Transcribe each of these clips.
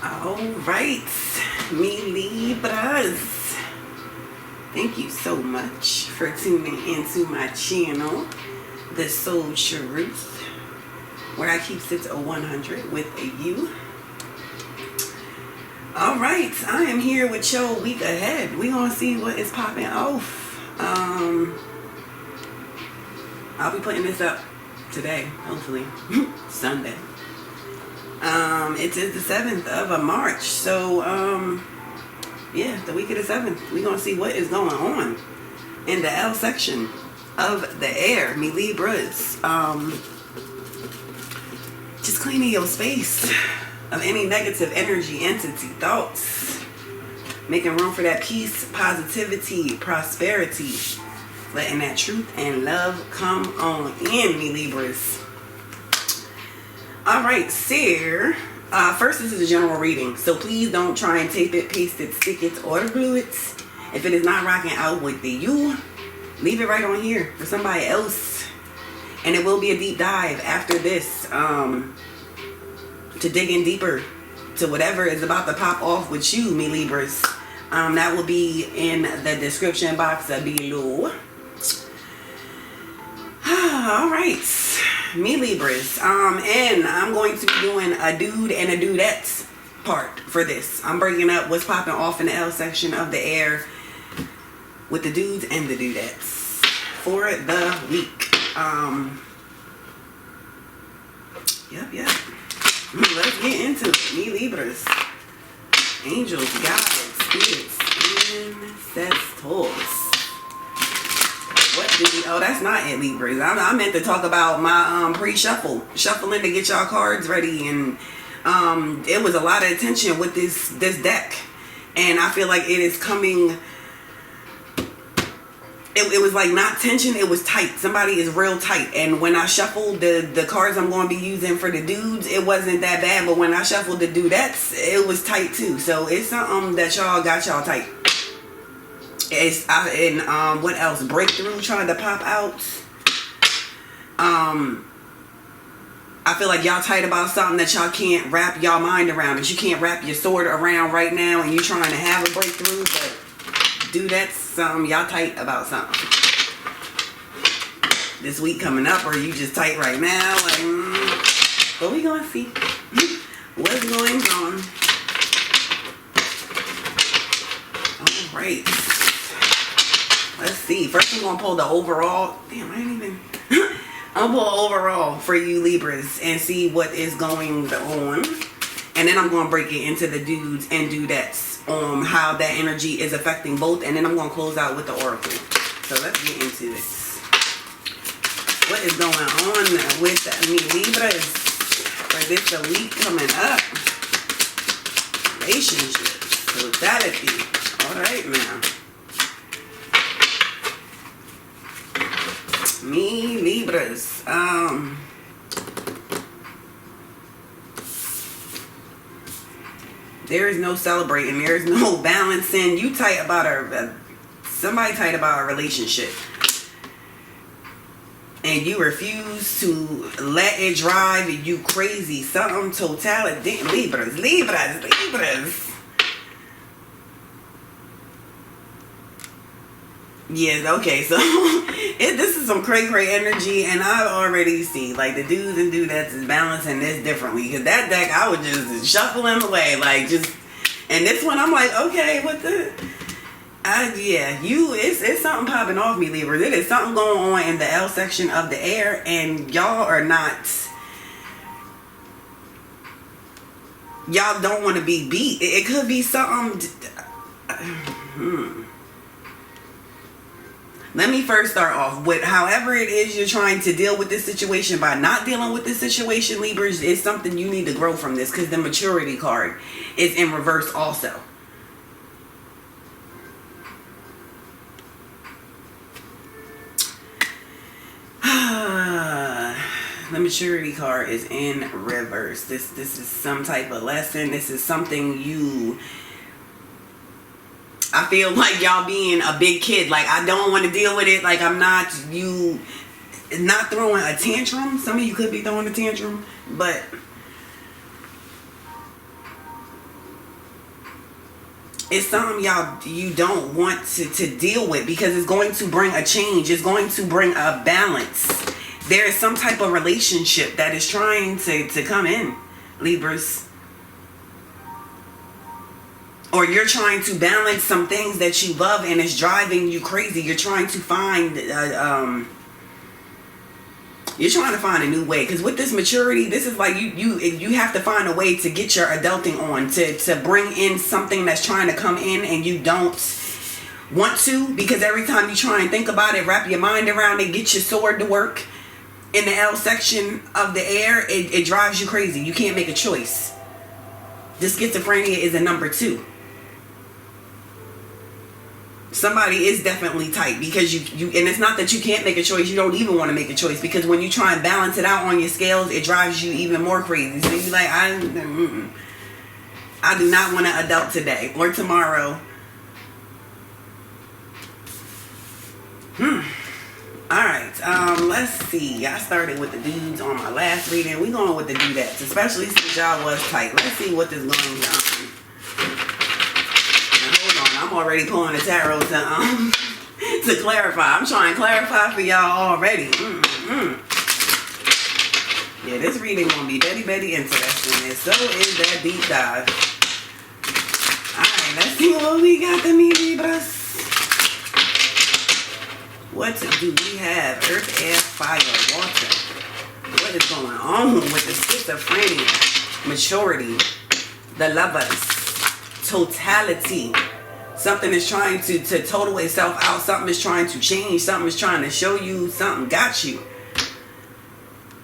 Alright, me Libras. Thank you so much for tuning into my channel, The Soul Truth, where I keep it to 100 with a U. Alright, I am here with your week ahead. We gonna see what is popping off. I'll be putting this up today, hopefully, Sunday. It is the 7th of March, so yeah, the week of the 7th. We're gonna see what is going on in the L section of the air, me Libras. Just cleaning your space of any negative energy, entity, thoughts, making room for that peace, positivity, prosperity, letting that truth and love come on in, me Libras. Alright, so first, this is a general reading, so please don't try and tape it, paste it, stick it, or glue it. If it is not rocking out with you, leave it right on here for somebody else. And it will be a deep dive after this, to dig in deeper to whatever is about to pop off with you, me Libras. That will be in the description box below. Alright, me Libras, and I'm going to be doing a dude and a dudette part for this. I'm breaking up what's popping off in the L section of the air with the dudes and the dudettes for the week. Yep. Let's get into it, me Libras. Angels, guides, spirits, ancestors. What did we, oh, that's not it, Libras. I meant to talk about my pre-shuffle. Shuffling to get y'all cards ready. And it was a lot of attention with this deck. And I feel like it is coming. It was like not tension, it was tight. Somebody is real tight. And when I shuffled the cards I'm going to be using for the dudes, it wasn't that bad. But when I shuffled the dudettes, it was tight too. So it's something that y'all got y'all tight. It's and what else? Breakthrough trying to pop out. I feel like y'all tight about something that y'all can't wrap y'all mind around. That you can't wrap your sword around right now, and you trying to have a breakthrough. But dude, that's something y'all tight about something. This week coming up, or you just tight right now? Like, but we gonna see what's going on. All right. Let's see. First, I'm gonna pull the overall. Damn, I ain't even. I'll pull overall for you Libras and see what is going on, and then I'm gonna break it into the dudes and dudettes on how that energy is affecting both, and then I'm gonna close out with the oracle. So let's get into it. What is going on with me Libras for this the week coming up? Relationships, totality. All right now. Me Libras, there is no celebrating, there is no balancing. You tight about somebody tight about a relationship, and you refuse to let it drive you crazy. Something totality. Libras. Yes, okay, so this is some cray energy, and I already see like the dudes and dudettes is balancing this differently, because that deck I was just shuffling away, like just, and this one I'm like, okay, what the, yeah, it's something popping off, me Libra. There is something going on in the L section of the air, and y'all don't want to be beat. It could be something. Let me first start off with however it is you're trying to deal with this situation. By not dealing with this situation, Libras, is something you need to grow from this, because the maturity card is in reverse also. The maturity card is in reverse. This is some type of lesson. This is something you... I feel like y'all being a big kid. Like, I don't want to deal with it. Like, I'm not... You not throwing a tantrum. Some of you could be throwing a tantrum. But... it's something you don't want to deal with, because it's going to bring a change. It's going to bring a balance. There is some type of relationship that is trying to come in, Libras. Or you're trying to balance some things that you love and it's driving you crazy. You're trying to find a new way. Because with this maturity, this is like you have to find a way to get your adulting on, to bring in something that's trying to come in and you don't want to, because every time you try and think about it, wrap your mind around it, get your sword to work in the L section of the air, it drives you crazy. You can't make a choice. This schizophrenia is a number 2. Somebody is definitely tight, because you and it's not that you can't make a choice, you don't even want to make a choice, because when you try and balance it out on your scales, it drives you even more crazy. So you're like, I do not want to adult today or tomorrow. Alright, let's see. I started with the dudes on my last reading. We going with the dudettes, especially since y'all was tight. Let's see what is going on. I'm already pulling the tarot to clarify. I'm trying to clarify for y'all already. Yeah, this reading gonna be very interesting, and so is that deep dive. Alright, let's see what we got to me, Libras. What do we have? Earth, air, fire, water. What is going on with the schizophrenia? Maturity. The lovers. Totality. Something is trying to total itself out. Something is trying to change. Something is trying to show you. Something got you.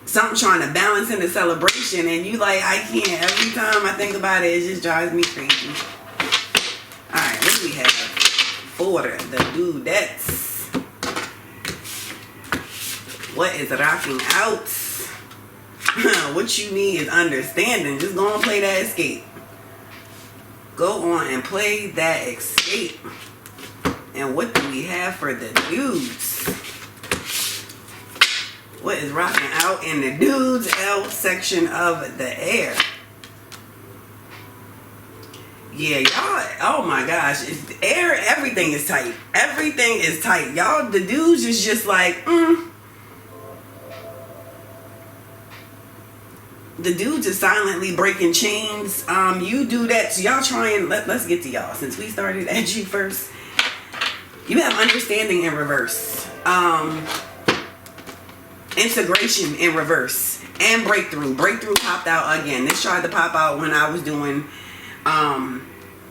Something trying to balance in the celebration. And you like, I can't. Every time I think about it, it just drives me crazy. Alright, what do we have? For the dudettes. What is rocking out? What you need is understanding. Just go and play that escape. Go on and play that escape. And what do we have for the dudes? What is rocking out in the dudes L section of the air? Yeah, y'all, oh my gosh. It's air, everything is tight. Everything is tight. Y'all, the dudes is just like, The dudes is silently breaking chains. You do that. So y'all trying, let's get to y'all. Since we started at you first. You have understanding in reverse. Integration in reverse. And breakthrough. Breakthrough popped out again. This tried to pop out when I was doing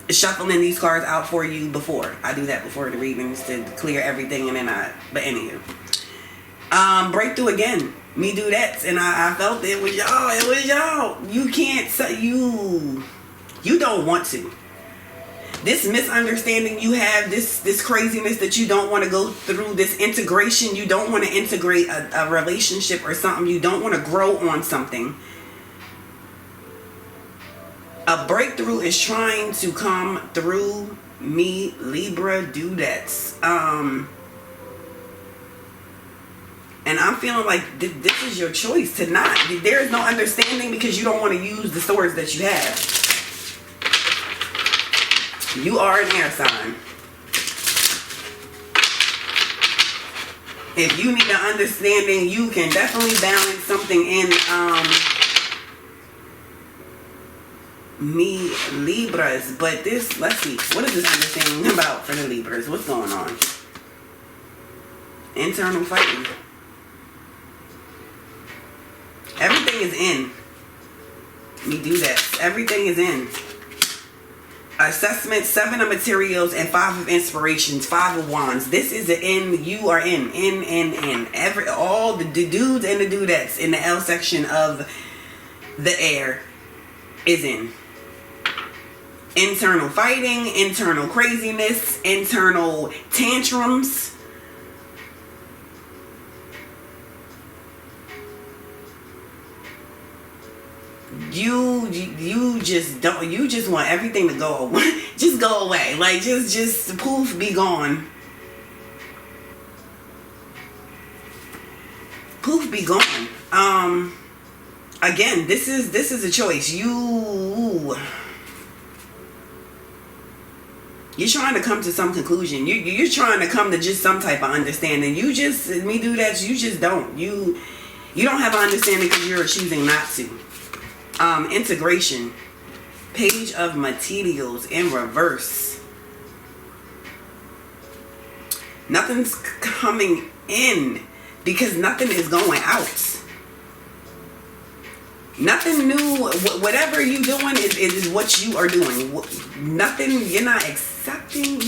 shuffling these cards out for you before. I do that before the readings to clear everything, and then but anywho. Breakthrough again. Me do that, and I felt it was y'all. It was y'all. You can't say you don't want to. This misunderstanding you have, this craziness that you don't want to go through, this integration, you don't want to integrate a relationship or something, you don't want to grow on something. A breakthrough is trying to come through me, Libra dudettes. And I'm feeling like this is your choice to not. There is no understanding because you don't want to use the swords that you have. You are an air sign. If you need an understanding, you can definitely balance something in me, Libras. But this, let's see. What is this understanding about for the Libras? What's going on? Internal fighting. Everything is in. Me do that. Everything is in. Assessment, 7 of materials, and 5 of inspirations, 5 of wands. This is the in. You are in. All the dudes and the dudettes in the L section of the air is in. Internal fighting, internal craziness, internal tantrums. You just want everything to go away. Just go away. Like just poof, be gone. Poof, be gone. Again, this is a choice. You're trying to come to some conclusion. You're trying to come to just some type of understanding. You just, me do that, you just don't. You don't have an understanding because you're choosing not to. Integration. Page of materials in reverse. Nothing's coming in because nothing is going out. Nothing new. Whatever you're doing is what you are doing. Nothing, you're not accepting.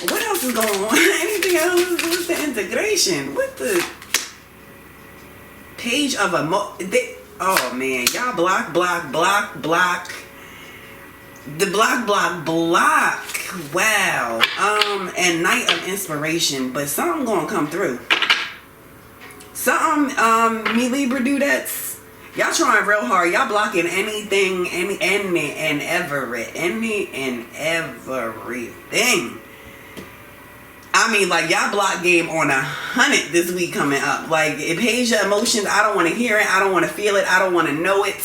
What else is going on? Anything else? What's the integration? What the page of oh man, y'all block. The block. Wow. And night of inspiration, but something gonna come through. Something, me Libra Dudettes, y'all trying real hard. Y'all blocking anything, any and everything. I mean, like, y'all block game on 100 this week coming up. Like, it pays your emotions. I don't want to hear it. I don't want to feel it. I don't want to know it.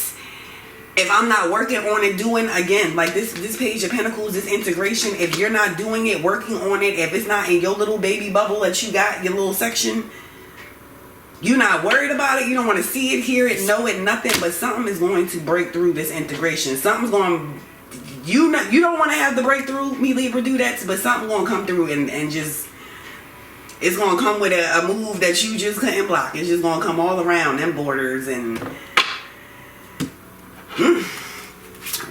If I'm not working on it, doing, again, like this page of pentacles, this integration, if you're not doing it, working on it, if it's not in your little baby bubble that you got, your little section, you're not worried about it. You don't want to see it, hear it, know it, nothing. But something is going to break through this integration. Something's going. You don't want to have the breakthrough, me Libra Dudettes, but something going to come through and just. It's going to come with a move that you just couldn't block. It's just going to come all around them borders and.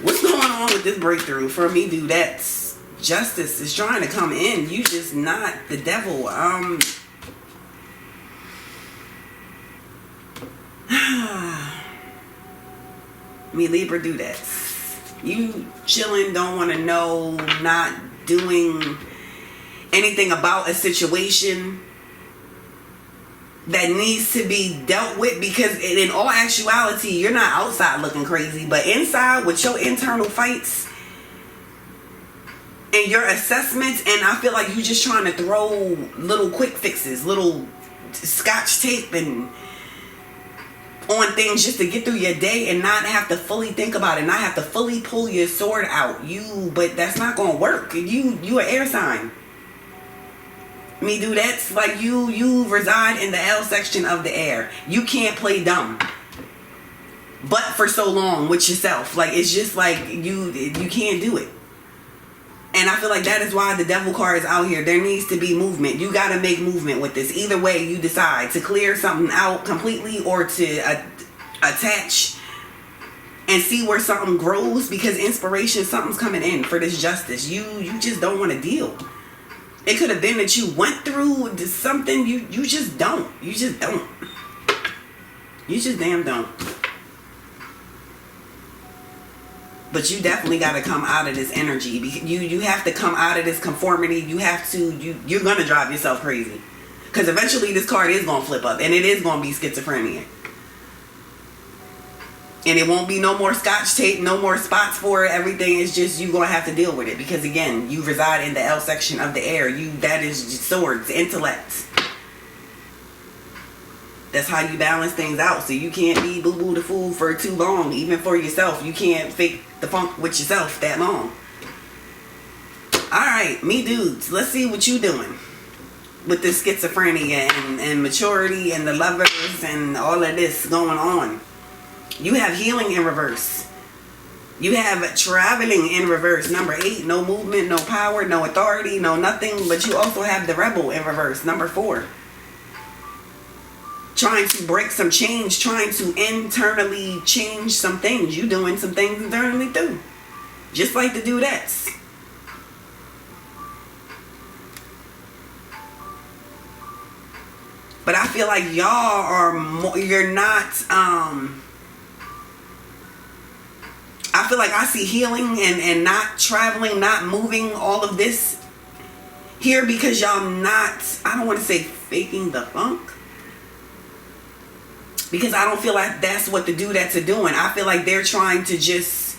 What's going on with this breakthrough for me Dudettes? Justice is trying to come in. You just not the devil. Me Libra Dudettes, you chilling, don't want to know, not doing anything about a situation that needs to be dealt with, because in all actuality you're not outside looking crazy, but inside with your internal fights and your assessments, and I feel like you just trying to throw little quick fixes, little scotch tape and on things just to get through your day and not have to fully think about it, not have to fully pull your sword out. But that's not gonna work. You an air sign. Me do that's like you reside in the L section of the air. You can't play dumb. But for so long with yourself. Like, it's just like you can't do it. And I feel like that is why the devil card is out here. There needs to be movement. You got to make movement with this. Either way you decide to clear something out completely or to attach and see where something grows, because inspiration, something's coming in for this justice. You just don't want to deal. It could have been that you went through something. You just don't. You just don't. You just damn don't. But you definitely got to come out of this energy. You have to come out of this conformity. You have to. You're going to drive yourself crazy. Because eventually this card is going to flip up. And it is going to be schizophrenia. And it won't be no more scotch tape. No more spots for it. Everything is just, you're going to have to deal with it. Because again, you reside in the L section of the air. That is just swords. Intellect. That's how you balance things out. So you can't be boo-boo the fool for too long. Even for yourself. You can't fake the funk with yourself that long. Alright, me dudes. Let's see what you doing with this schizophrenia and maturity and the lovers and all of this going on. You have healing in reverse. You have traveling in reverse. Number 8, no movement, no power, no authority, no nothing. But you also have the rebel in reverse. Number 4. Trying to break some change, trying to internally change some things. You doing some things internally too. Just like the Dudettes. But I feel like y'all are more, you're not, I feel like I see healing and not traveling, not moving, all of this here, because y'all not, I don't want to say faking the funk. Because I don't feel like that's what the Dudettes are doing. I feel like they're trying to just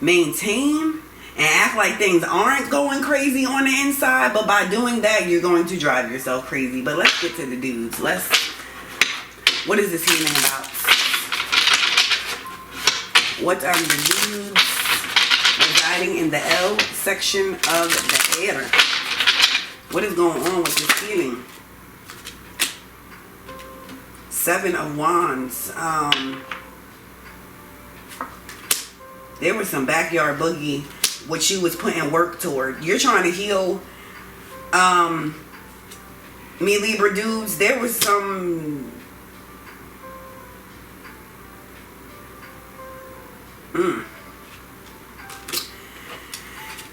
maintain and act like things aren't going crazy on the inside. But by doing that, you're going to drive yourself crazy. But let's get to the dudes. What is this healing about? What are the dudes residing in the L section of the air. What is going on with this feeling? 7 of Wands. There was some backyard boogie which you was putting work toward. You're trying to heal. Me Libra dudes, there was some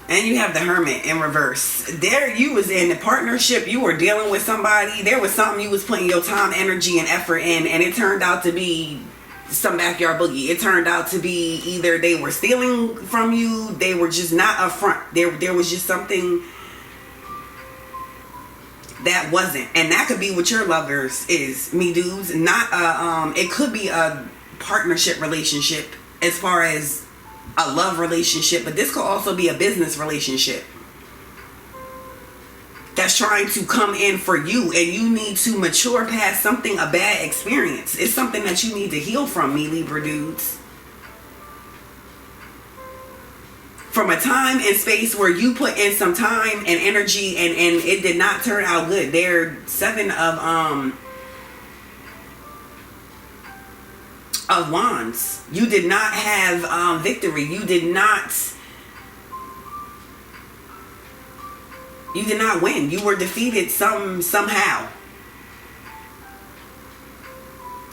and you have the Hermit in reverse. There you was in a partnership, you were dealing with somebody, there was something you was putting your time, energy, and effort in, and it turned out to be some backyard boogie. It turned out to be either they were stealing from you, they were just not upfront. There was just something that wasn't, and that could be what your lovers is, me dudes. Not it could be a partnership relationship as far as a love relationship, but this could also be a business relationship that's trying to come in for you, and you need to mature past something, a bad experience. It's something that you need to heal from, me Libra dudes. From a time and space where you put in some time and energy and it did not turn out good. There 7 of Wands. You did not have victory. You did not win. You were defeated somehow.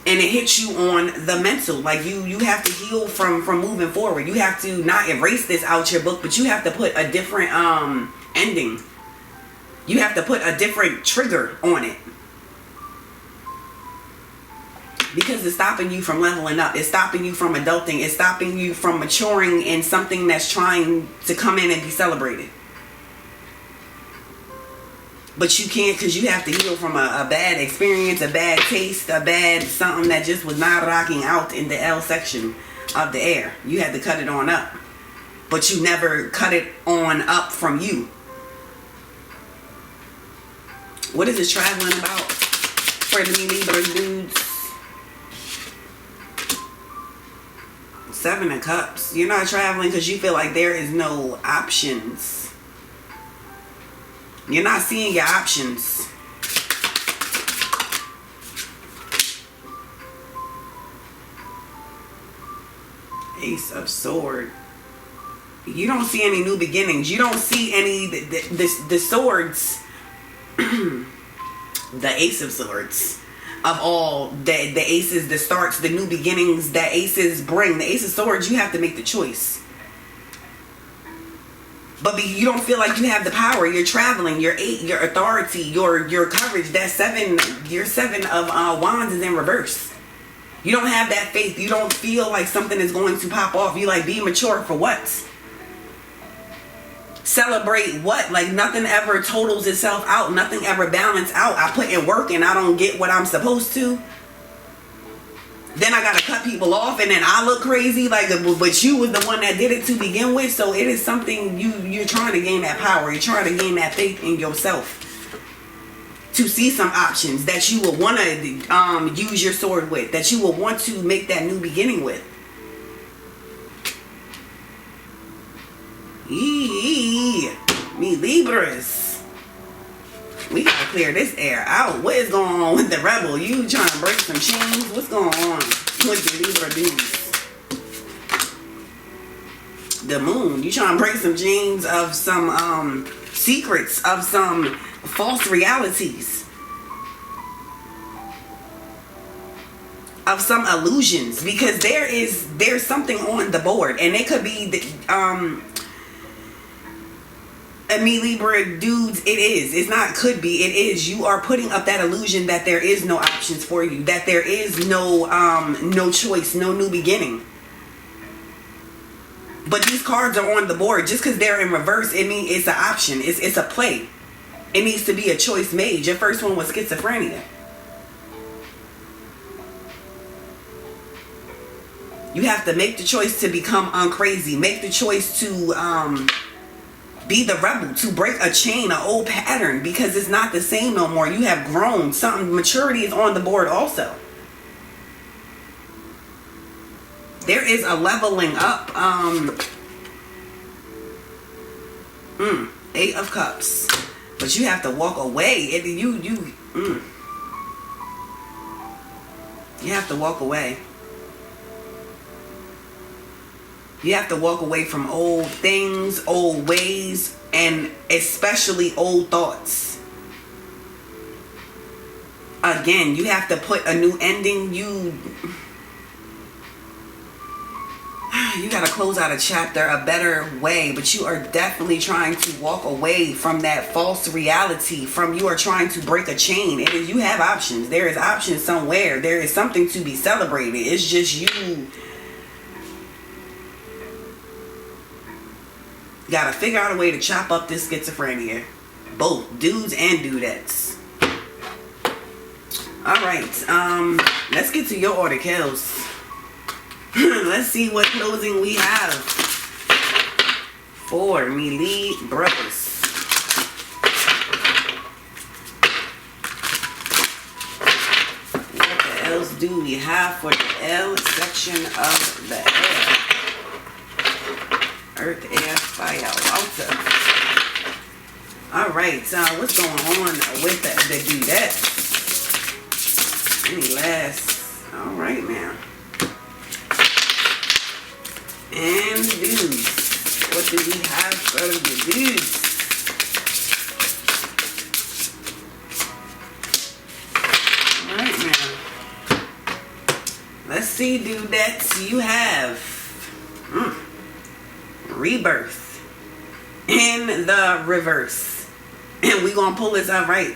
And it hits you on the mental. Like you have to heal from moving forward. You have to not erase this out your book, but you have to put a different ending. You have to put a different trigger on it. Because it's stopping you from leveling up. It's stopping you from adulting. It's stopping you from maturing in something that's trying to come in and be celebrated. But you can't, because you have to heal from a bad experience, a bad taste, a bad something that just was not rocking out in the L section of the air. You had to cut it on up. But you never cut it on up from you. What is this traveling about for the Libra dudes? 7 of Cups. You're not traveling because you feel like there is no options. You're not seeing your options. Ace of Swords. You don't see any new beginnings. You don't see any the swords. The Ace of Swords. Of all the aces, the starts, the new beginnings that aces bring. The Ace of Swords, you have to make the choice. But you don't feel like you have the power. You're traveling. Your 8, your authority, your courage. That 7, your 7 of Wands is in reverse. You don't have that faith. You don't feel like something is going to pop off. You like, be mature for what? Celebrate what? Like nothing ever totals itself out. Nothing ever balances out. I put in work and I don't get what I'm supposed to. Then I gotta cut people off and then I look crazy, like, but you was the one that did it to begin with. So it is something you're trying to gain that power. You're trying to gain that faith in yourself to see some options that you will want to use your sword with, that you will want to make that new beginning with. Me Libras. We gotta clear this air out. What is going on with the rebel? You trying to break some chains? What's going on with the Libra dudes? The moon. You trying to break some chains of some secrets, of some false realities, of some illusions, because there's something on the board, and it could be the me Libra dudes, it is. It's not could be, it is. You are putting up that illusion that there is no options for you, that there is no choice, no new beginning. But these cards are on the board. Just because they're in reverse, it means it's an option. It's a play. It needs to be a choice made. Your first one was schizophrenia. You have to make the choice to become uncrazy. Make the choice to be the rebel, to break a chain, an old pattern, because it's not the same no more. You have grown. Something, maturity is on the board also. There is a leveling up. Eight of Cups. But you have to walk away. You have to walk away. You have to walk away from old things, old ways, and especially old thoughts. Again, you have to put a new ending. You gotta close out a chapter a better way, but you are definitely trying to walk away from that false reality. You are trying to break a chain. You have options. There is options somewhere. There is something to be celebrated. It's just you gotta figure out a way to chop up this schizophrenia. Both dudes and dudettes. Alright, let's get to your order, Kels. Let's see what closing we have for me Libras. What the else do we have for the L section of the air? Earth, air, fire, water. Alright, what's going on with the Dudette? Any last? Alright now. And the dudes. What do we have for the dudes? Alright now. Let's see, dudettes. You have rebirth in the reverse. And we're going to pull this out right.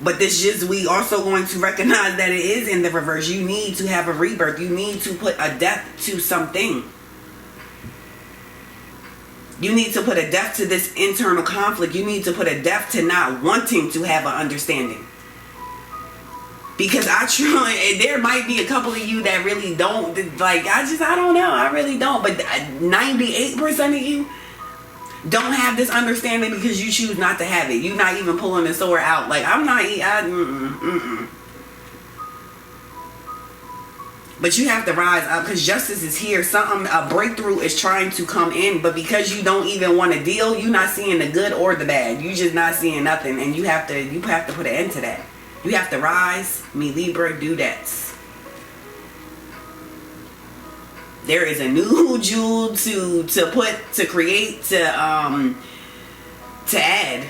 But we also going to recognize that it is in the reverse. You need to have a rebirth. You need to put a death to something. You need to put a death to this internal conflict. You need to put a death to not wanting to have an understanding. Because there might be a couple of you that really don't, like, I don't know. I really don't. But 98% of you don't have this understanding because you choose not to have it. You're not even pulling the sword out. Like, I'm not, But you have to rise up because justice is here. A breakthrough is trying to come in, but because you don't even want to deal, you're not seeing the good or the bad. You're just not seeing nothing, and you have to put an end to that. You have to rise, me Libra, dudettes. There is a new jewel to create, to add.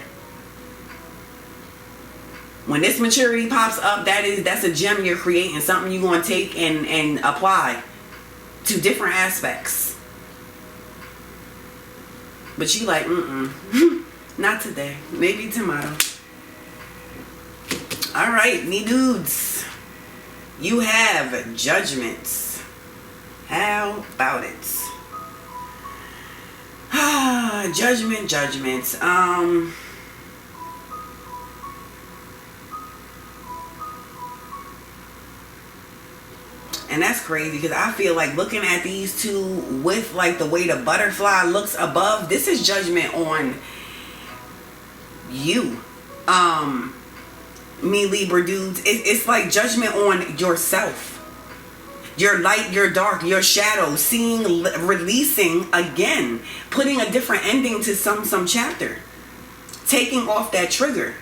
When this maturity pops up, that's a gem you're creating, something you're going to take and apply to different aspects. But you like, not today, maybe tomorrow. All right, me dudes, you have judgments. How about it? Judgments. And that's crazy because I feel like looking at these two with like the way the butterfly looks above, this is judgment on you. Me Libra dudes, it's like judgment on yourself. Your light, your dark, your shadow, releasing again, putting a different ending to some chapter, taking off that trigger,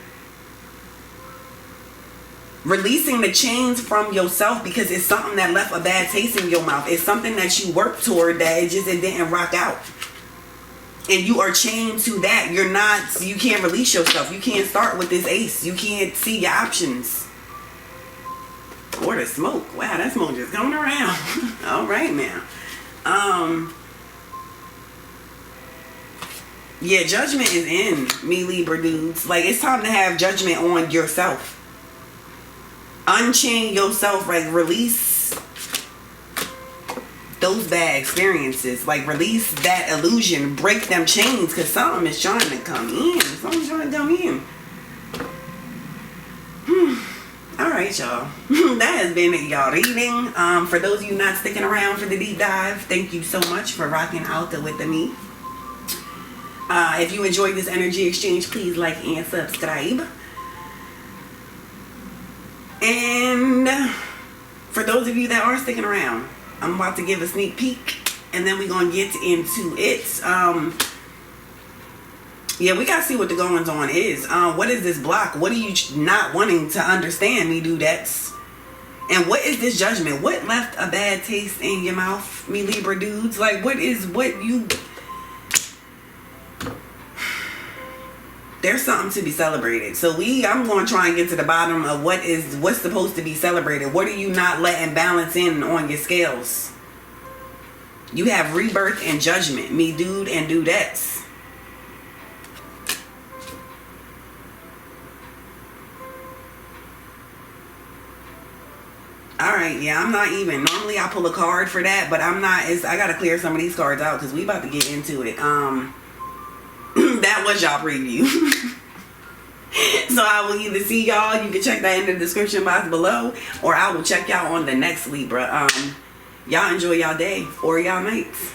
releasing the chains from yourself because it's something that left a bad taste in your mouth. It's something that you worked toward that it didn't rock out. And you are chained to that. You can't release yourself. You can't start with this ace. You can't see your options. Or the smoke. Wow, that smoke just coming around. All right now. Yeah, judgment is in, me Libra dudes. Like, it's time to have judgment on yourself. Unchain yourself. Like, release those bad experiences. Like, release that illusion. Break them chains. Because something is trying to come in. Something's trying to come in. Alright, y'all. That has been y'all reading. For those of you not sticking around for the deep dive, thank you so much for rocking out with me. If you enjoyed this energy exchange, please like and subscribe. And for those of you that are sticking around, I'm about to give a sneak peek and then we're going to get into it. Yeah, we gotta see what the goings on is. What is this block? What are you not wanting to understand, me dudettes? And what is this judgment? What left a bad taste in your mouth, me Libra dudes? Like, what you... There's something to be celebrated. So I'm going to try and get to the bottom of what's supposed to be celebrated. What are you not letting balance in on your scales? You have rebirth and judgment, me dude and dudettes. Alright, yeah, I'm not even. Normally I pull a card for that, but I'm not. I got to clear some of these cards out because we about to get into it. That was y'all preview. So I will either see y'all, you can check that in the description box below, or I will check y'all on the next Libra. Y'all enjoy y'all day or y'all nights.